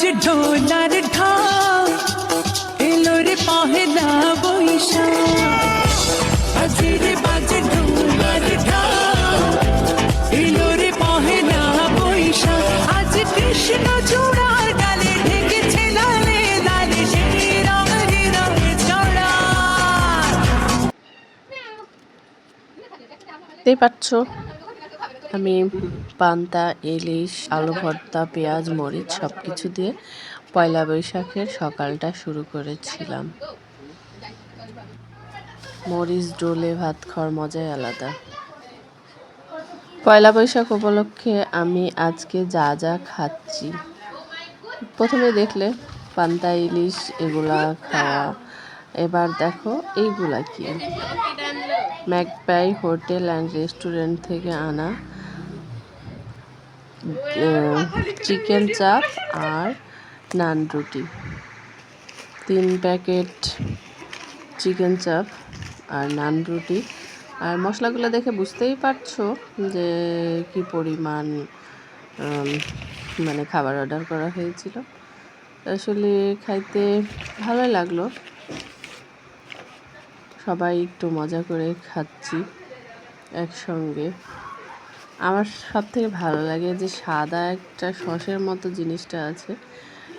বাজে ঢোলার ঢাক, এলো রে পহেলা বৈশাখ। বাজে রে বাজে ঢোলার ঢাক, এলো রে পহেলা বৈশাখ। আজ কৃষ্ণ চূড়ার ডালে ঢেকেছে লালে লালে সেই রঙে রঙে চড়া। দেখতেই পাচ্ছ আমি পান্তা, ইলিশ, আলু ভর্তা, পেঁয়াজ, মরিচ সব কিছু দিয়ে পয়লা বৈশাখের সকালটা শুরু করেছিলাম। মরিচ ডোলে ভাত খাওয়ার মজাই আলাদা। পয়লা বৈশাখ উপলক্ষে আমি আজকে যা যা খাচ্ছি, প্রথমে দেখলে পান্তা, ইলিশ এগুলা খাওয়া। এবার দেখো এইগুলা কি, ম্যাকপাই হোটেল অ্যান্ড রেস্টুরেন্ট থেকে আনা চিকেন চাপ আর নান রুটি। 3 প্যাকেট চিকেন চাপ আর নান রুটি। আর মশলাগুলো দেখে বুঝতেই পারছো যে কি পরিমাণ মানে খাবার অর্ডার করা হয়েছিল। আসলে খাইতে ভালোই লাগলো, সবাই একটু মজা করে খাচ্ছি একসঙ্গে। আমার সবথেকে ভালো লাগে যে সাদা একটা সসের মতো জিনিসটা আছে,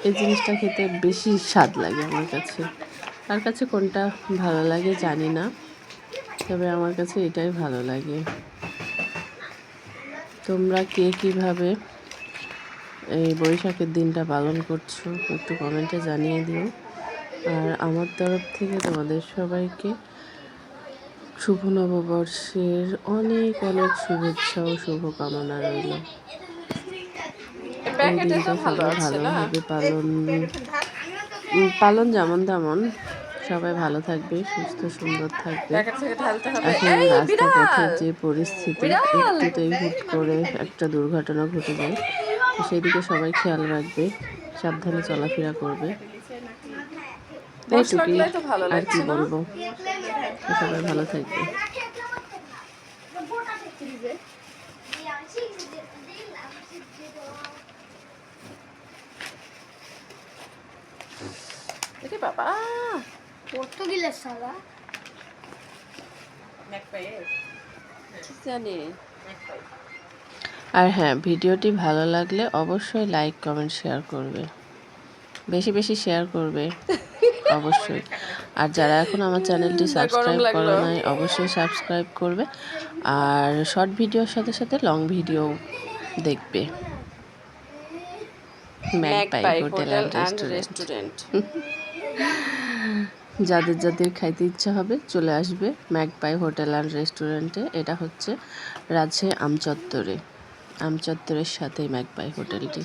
এই জিনিসটা খেতে বেশি স্বাদ লাগে আমার কাছে। তার কাছে কোনটা ভালো লাগে জানি না, তবে আমার কাছে এটাই ভালো লাগে। তোমরা কে কীভাবে এই বৈশাখের দিনটা পালন করছো একটু কমেন্টে জানিয়ে দিও। আর আমার তরফ থেকে তোমাদের সবাইকে শুভ নববর্ষের অনেক অনেক শুভেচ্ছা ও শুভকামনা রইল। এই দিনটা সবাই ভালোভাবে পালন যেমন তেমন সবাই ভালো থাকবে, সুস্থ সুন্দর থাকবে। এখন রাস্তাপথের যে পরিস্থিতি, একটুতেই হুট করে একটা দুর্ঘটনা ঘটে যায়, সেদিকে সবাই খেয়াল রাখবে, সাবধানে চলাফেরা করবে। এইটুকুই, আর কি বলবো। সবাই ভালো থাকবে। বাবা পড়তে সালা আর হ্যাঁ, ভিডিওটি ভালো লাগলে অবশ্যই লাইক, কমেন্ট, শেয়ার করবে, বেশি বেশি শেয়ার করবে অবশ্যই। আর যারা এখন আমার চ্যানেলটি সাবস্ক্রাইব করে নাই অবশ্যই সাবস্ক্রাইব করবে। আর শর্ট ভিডিওর সাথে সাথে লং ভিডিও দেখবে। Magpie hotel and restaurant. যাদের যাদের খাইতে ইচ্ছা হবে চলে আসবে ম্যাকপাই হোটেল অ্যান্ড রেস্টুরেন্টে। এটা হচ্ছে রাজশাহী আমচত্বরের সাথেই ম্যাকপাই হোটেলটি।